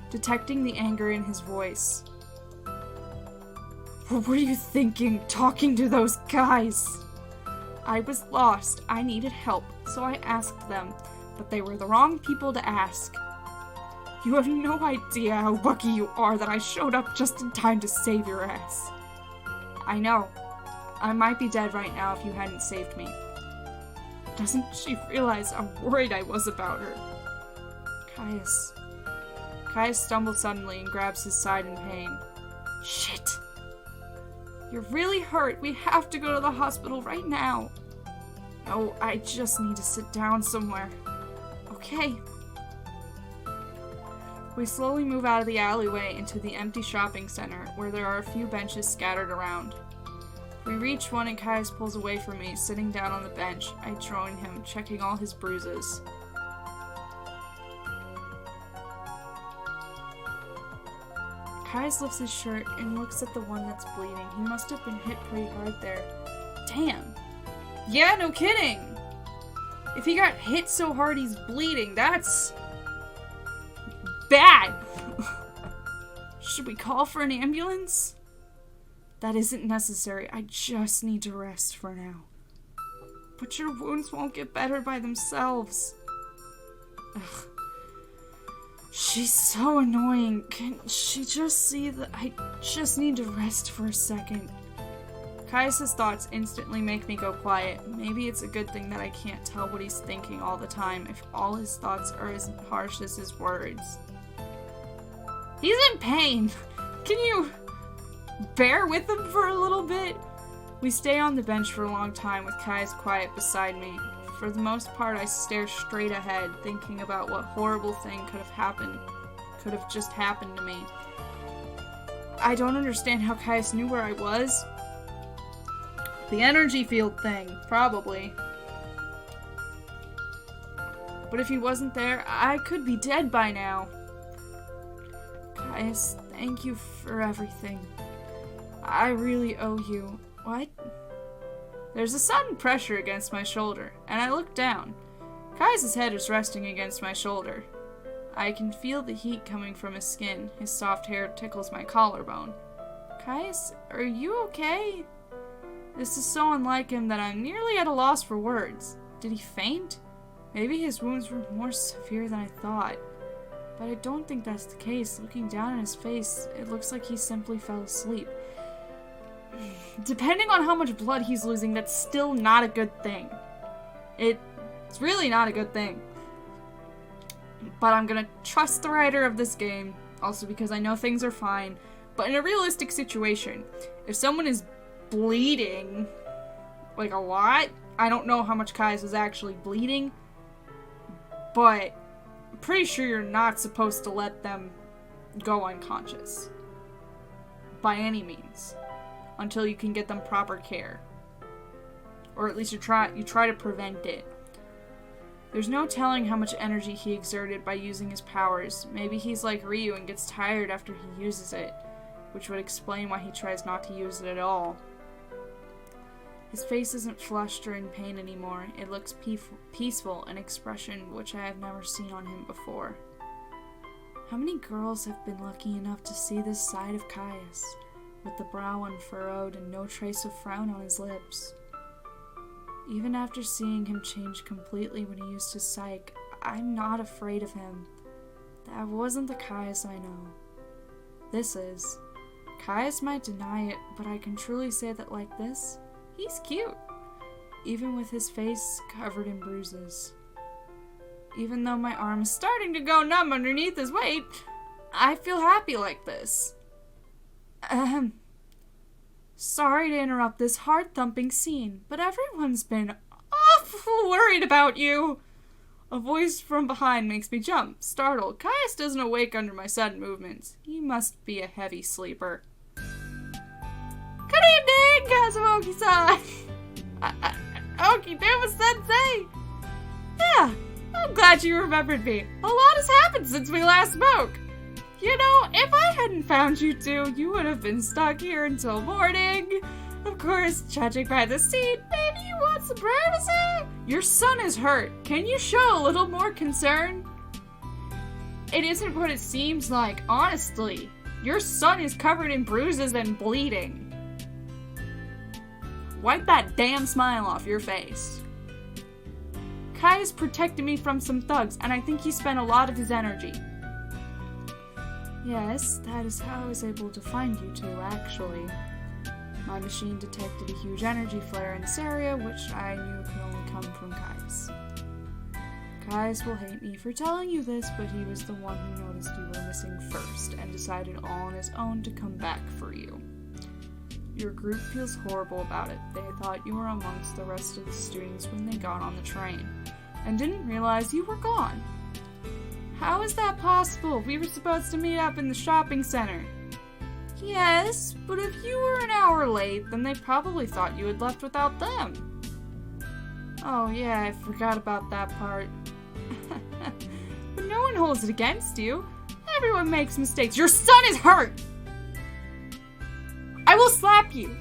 detecting the anger in his voice. What were you thinking, talking to those guys? I was lost. I needed help, so I asked them, but they were the wrong people to ask. You have no idea how lucky you are that I showed up just in time to save your ass. I know. I might be dead right now if you hadn't saved me. Doesn't she realize how worried I was about her? Kaius. Kaius stumbles suddenly and grabs his side in pain. Shit. You're really hurt. We have to go to the hospital right now. No, I just need to sit down somewhere. Okay. We slowly move out of the alleyway into the empty shopping center, where there are a few benches scattered around. We reach one and Kaius pulls away from me, sitting down on the bench. I join him, checking all his bruises. Kaius lifts his shirt and looks at the one that's bleeding. He must have been hit pretty hard there. Damn! Yeah, no kidding. If he got hit so hard he's bleeding, that's bad. Should we call for an ambulance? That isn't necessary. I just need to rest for now. But your wounds won't get better by themselves. Ugh. She's so annoying. Can she just see that I just need to rest for a second? Kaius' thoughts instantly make me go quiet. Maybe it's a good thing that I can't tell what he's thinking all the time if all his thoughts are as harsh as his words. He's in pain. Can you bear with him for a little bit? We stay on the bench for a long time with Kaius quiet beside me. For the most part, I stare straight ahead, thinking about what horrible thing could have just happened to me. I don't understand how Kaius knew where I was. The energy field thing, probably. But if he wasn't there, I could be dead by now. Kaius, thank you for everything. I really owe you. What? There's a sudden pressure against my shoulder, and I look down. Kaius' head is resting against my shoulder. I can feel the heat coming from his skin. His soft hair tickles my collarbone. Kaius, are you okay? This is so unlike him that I'm nearly at a loss for words. Did he faint? Maybe his wounds were more severe than I thought. But I don't think that's the case. Looking down at his face, it looks like he simply fell asleep. Depending on how much blood he's losing, that's still not a good thing. It's really not a good thing. But I'm gonna trust the writer of this game, also because I know things are fine. But in a realistic situation, if someone is bleeding, like a lot, I don't know how much Kaius is actually bleeding, but I'm pretty sure you're not supposed to let them go unconscious. By any means. Until you can get them proper care. Or at least you try to prevent it. There's no telling how much energy he exerted by using his powers. Maybe he's like Ryu and gets tired after he uses it, which would explain why he tries not to use it at all. His face isn't flushed or in pain anymore. It looks peaceful, an expression which I have never seen on him before. How many girls have been lucky enough to see this side of Kaius? With the brow unfurrowed and no trace of frown on his lips. Even after seeing him change completely when he used his psych, I'm not afraid of him. That wasn't the Kaius I know. This is. Kaius might deny it, but I can truly say that like this, he's cute. Even with his face covered in bruises. Even though my arm is starting to go numb underneath his weight, I feel happy like this. Sorry to interrupt this heart-thumping scene, but everyone's been awful worried about you. A voice from behind makes me jump, startled. Kaius doesn't awake under my sudden movements. He must be a heavy sleeper. Good evening, Kazuoki-san! Okidama-sensei! Yeah, I'm glad you remembered me. A lot has happened since we last spoke. You know, if I hadn't found you two, you would have been stuck here until morning. Of course, judging by the scene, maybe you want some privacy? Your son is hurt. Can you show a little more concern? It isn't what it seems like, honestly. Your son is covered in bruises and bleeding. Wipe that damn smile off your face. Kaius protected me from some thugs, and I think he spent a lot of his energy. Yes, that is how I was able to find you two, actually. My machine detected a huge energy flare in this area, which I knew could only come from Kaius. Kaius will hate me for telling you this, but he was the one who noticed you were missing first, and decided all on his own to come back for you. Your group feels horrible about it. They thought you were amongst the rest of the students when they got on the train, and didn't realize you were gone. How is that possible? We were supposed to meet up in the shopping center. Yes, but if you were an hour late, then they probably thought you had left without them. Oh yeah, I forgot about that part. But no one holds it against you. Everyone makes mistakes. Your son is hurt! I will slap you!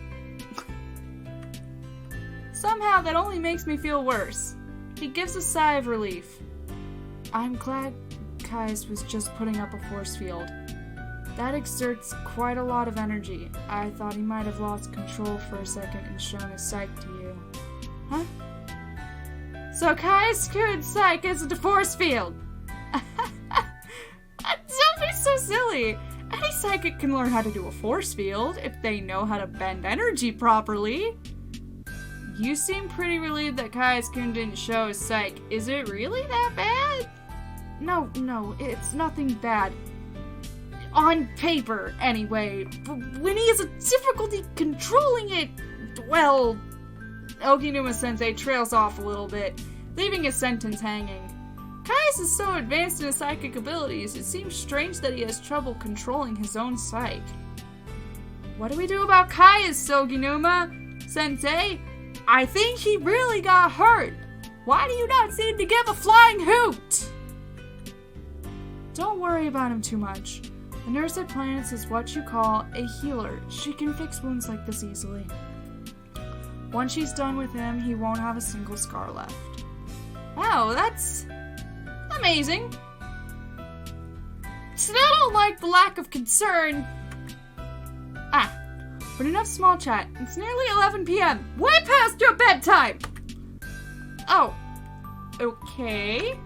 Somehow that only makes me feel worse. He gives a sigh of relief. I'm glad Kaius was just putting up a force field. That exerts quite a lot of energy. I thought he might have lost control for a second and shown his psyche to you. Huh? So Kaius' psyche isn't a force field! Don't be so silly! Any psychic can learn how to do a force field if they know how to bend energy properly. You seem pretty relieved that Kaius-kun didn't show his psyche. Is it really that bad? No, it's nothing bad. On paper, anyway. But when he has a difficulty controlling it, well... Oginuma-sensei trails off a little bit, leaving his sentence hanging. Kaius is so advanced in his psychic abilities, it seems strange that he has trouble controlling his own psyche. What do we do about Kaius, Oginuma-sensei? I think he really got hurt. Why do you not seem to give a flying hoot? Don't worry about him too much. The nurse at Planets is what you call a healer. She can fix wounds like this easily. Once she's done with him, he won't have a single scar left. Wow, that's amazing. Still don't like the lack of concern. But enough small chat. It's nearly 11 p.m. Way past your bedtime! Oh. Okay.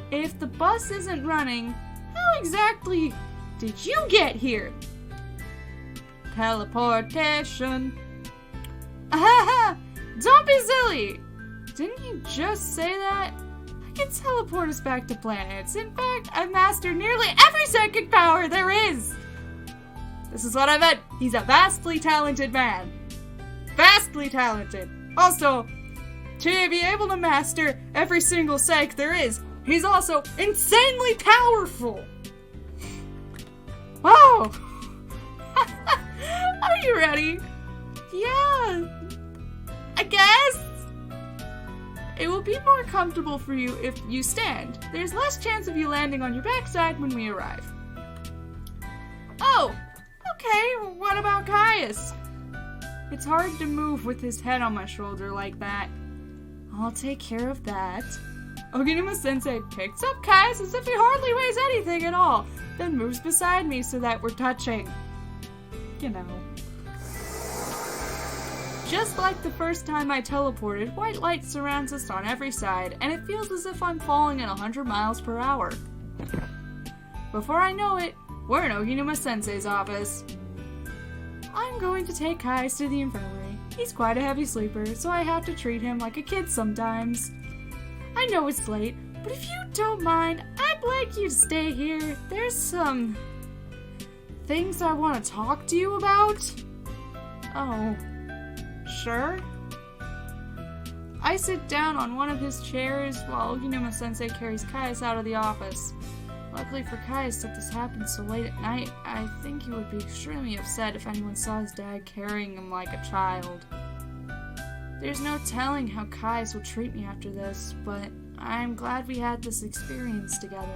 If the bus isn't running, how exactly did you get here? Teleportation. Ahaha! Don't be silly! Didn't you just say that? I can teleport us back to planets. In fact, I've mastered nearly every psychic power there is! This is what I meant. He's a vastly talented man. Vastly talented. Also, to be able to master every single psych there is, he's also insanely powerful. Wow. Are you ready? Yeah. I guess. It will be more comfortable for you if you stand. There's less chance of you landing on your backside when we arrive. Oh. Okay, what about Kaius? It's hard to move with his head on my shoulder like that. I'll take care of that. Oginuma-sensei picks up Kaius as if he hardly weighs anything at all, then moves beside me so that we're touching. You know. Just like the first time I teleported, white light surrounds us on every side, and it feels as if I'm falling at 100 miles per hour. Before I know it, we're in Oginuma-sensei's office. I'm going to take Kaius to the infirmary. He's quite a heavy sleeper, so I have to treat him like a kid sometimes. I know it's late, but if you don't mind, I'd like you to stay here. There's some things I want to talk to you about. Oh, sure. I sit down on one of his chairs while Oginuma-sensei carries Kaius out of the office. Luckily for Kaius that this happened so late at night, I think he would be extremely upset if anyone saw his dad carrying him like a child. There's no telling how Kaius will treat me after this, but I'm glad we had this experience together.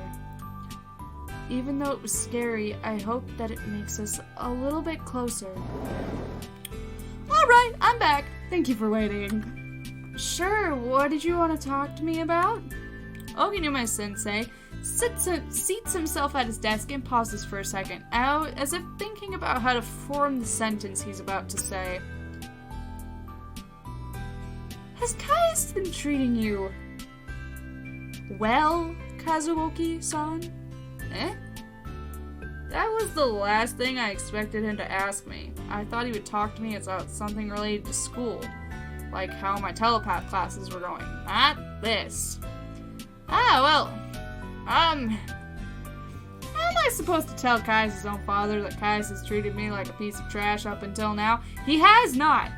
Even though it was scary, I hope that it makes us a little bit closer. Alright, I'm back. Thank you for waiting. Sure, what did you want to talk to me about? Oginuma-sensei seats himself at his desk and pauses for a second, as if thinking about how to form the sentence he's about to say. Has Kaius been treating you well, Kazuoki-san? Eh? That was the last thing I expected him to ask me. I thought he would talk to me about something related to school, like how my telepath classes were going. Not this. How am I supposed to tell Kaius' own father that Kaius has treated me like a piece of trash up until now? He has not.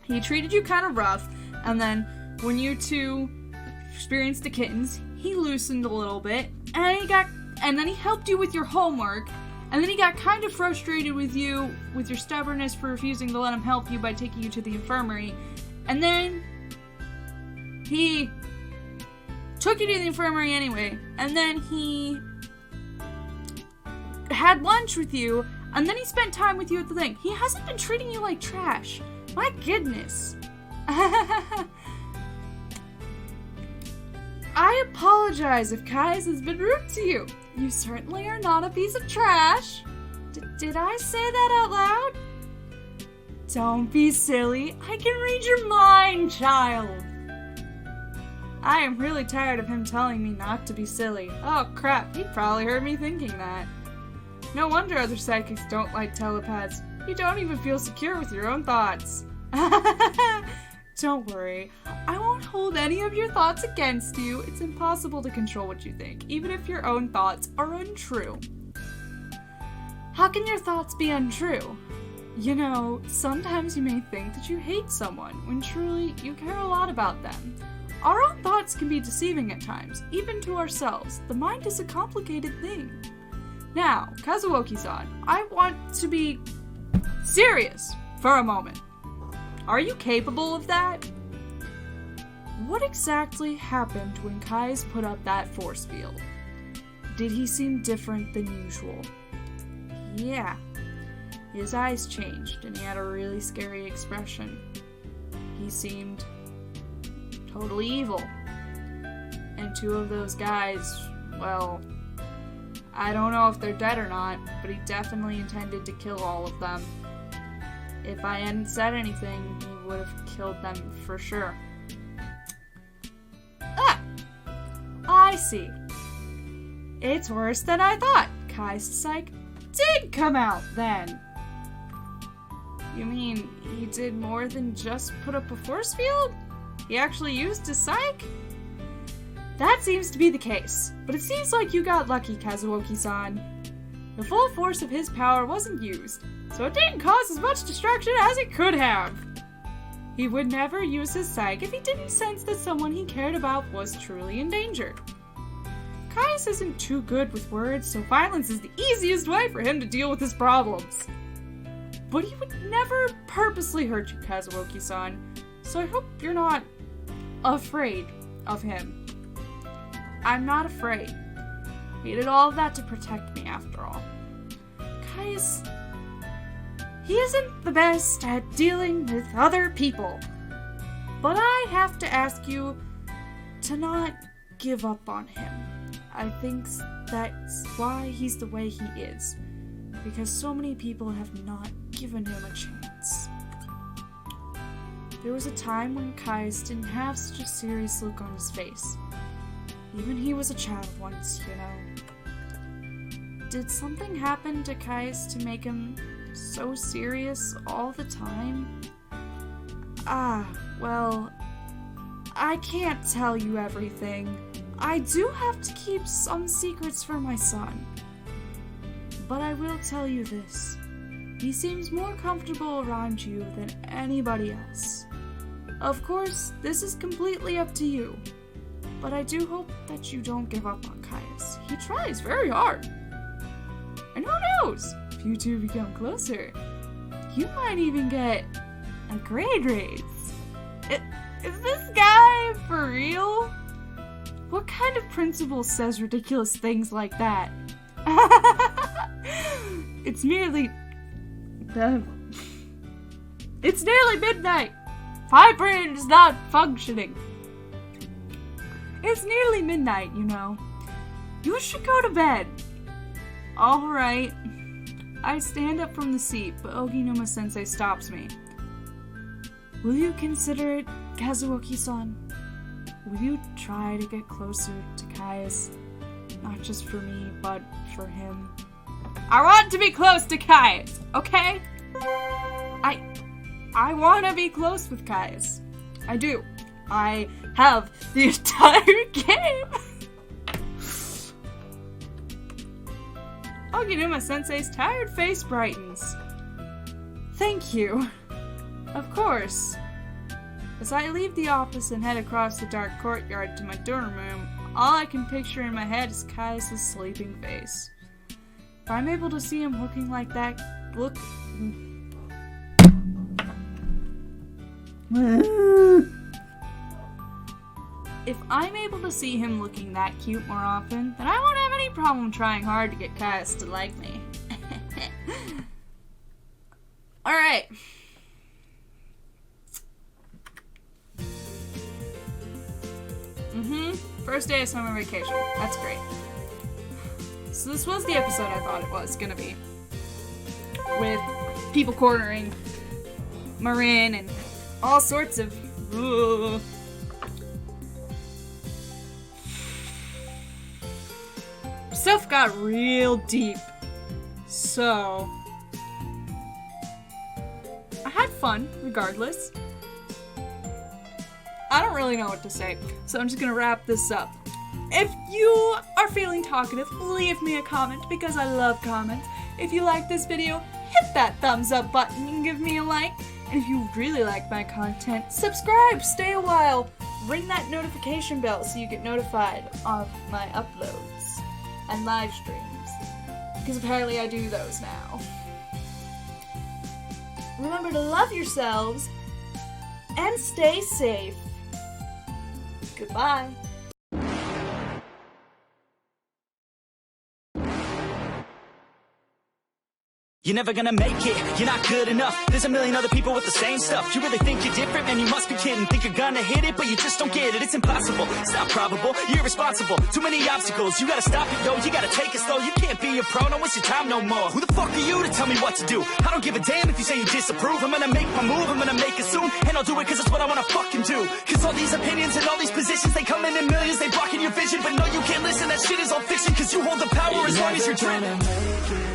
He treated you kind of rough, and then when you two experienced the kittens, he loosened a little bit, and then he helped you with your homework, and then he got kind of frustrated with you with your stubbornness for refusing to let him help you by taking you to the infirmary, and then he took you to the infirmary anyway, and then he had lunch with you, and then he spent time with you at the thing. He hasn't been treating you like trash. My goodness. I apologize if Kaius has been rude to you. You certainly are not a piece of trash. Did I say that out loud? Don't be silly. I can read your mind, child. I am really tired of him telling me not to be silly. Oh crap, he probably heard me thinking that. No wonder other psychics don't like telepaths. You don't even feel secure with your own thoughts. Don't worry. I won't hold any of your thoughts against you. It's impossible to control what you think, even if your own thoughts are untrue. How can your thoughts be untrue? You know, sometimes you may think that you hate someone, when truly you care a lot about them. Our own thoughts can be deceiving at times, even to ourselves. The mind is a complicated thing. Now, Kazuoki-san, I want to be serious for a moment. Are you capable of that? What exactly happened when Kaius put up that force field? Did he seem different than usual? Yeah. His eyes changed and he had a really scary expression. He seemed totally evil. And two of those guys, well, I don't know if they're dead or not, but he definitely intended to kill all of them. If I hadn't said anything, he would have killed them for sure. Ah! I see. It's worse than I thought. Kai's psych did come out then. You mean he did more than just put up a force field? He actually used his psych? That seems to be the case, but it seems like you got lucky, Kazuoki-san. The full force of his power wasn't used, so it didn't cause as much destruction as it could have. He would never use his psych if he didn't sense that someone he cared about was truly in danger. Kaius isn't too good with words, so violence is the easiest way for him to deal with his problems. But he would never purposely hurt you, Kazuoki-san, so I hope you're not afraid of him. I'm not afraid. He did all of that to protect me, after all. Kaius, he isn't the best at dealing with other people. But I have to ask you to not give up on him. I think that's why he's the way he is. Because so many people have not given him a chance. There was a time when Kaius didn't have such a serious look on his face. Even he was a child once, you know. Did something happen to Kaius to make him so serious all the time? Well, I can't tell you everything. I do have to keep some secrets for my son. But I will tell you this. He seems more comfortable around you than anybody else. Of course, this is completely up to you. But I do hope that you don't give up on Kaius. He tries very hard. And who knows? If you two become closer, you might even get a grade raise. Is this guy for real? What kind of principal says ridiculous things like that? It's nearly midnight. My brain is not functioning. It's nearly midnight, you know. You should go to bed. Alright. I stand up from the seat, but Oginuma-sensei stops me. Will you consider it, Kazuoki-san? Will you try to get closer to Kaius? Not just for me, but for him. I want to be close to Kaius, okay? I want to be close with Kaius. I do. I have the entire game. Oginuma-sensei's tired face brightens. Thank you. Of course. As I leave the office and head across the dark courtyard to my dorm room, all I can picture in my head is Kaius' sleeping face. If I'm able to see him looking like that, If I'm able to see him looking that cute more often, then I won't have any problem trying hard to get Kaius to like me. Alright. First day of summer vacation. That's great. So this was the episode I thought it was gonna be. With people cornering Marin and all sorts of... Stuff got real deep. So... I had fun, regardless. I don't really know what to say, so I'm just gonna wrap this up. If you are feeling talkative, leave me a comment because I love comments. If you like this video, hit that thumbs up button and give me a like. And if you really like my content, subscribe, stay a while, ring that notification bell so you get notified of my uploads and live streams. Because apparently I do those now. Remember to love yourselves and stay safe. Goodbye. You're never gonna make it, you're not good enough. There's a million other people with the same stuff. You really think you're different, man, you must be kidding. Think you're gonna hit it, but you just don't get it. It's impossible, it's not probable, you're irresponsible. Too many obstacles, you gotta stop it, yo. You gotta take it slow, you can't be a pro, don't waste your time no more. Who the fuck are you to tell me what to do? I don't give a damn if you say you disapprove. I'm gonna make my move, I'm gonna make it soon. And I'll do it cause it's what I wanna fucking do. Cause all these opinions and all these positions, they come in millions, they blocking your vision. But no, you can't listen, that shit is all fiction. Cause you hold the power as long as you're dreaming.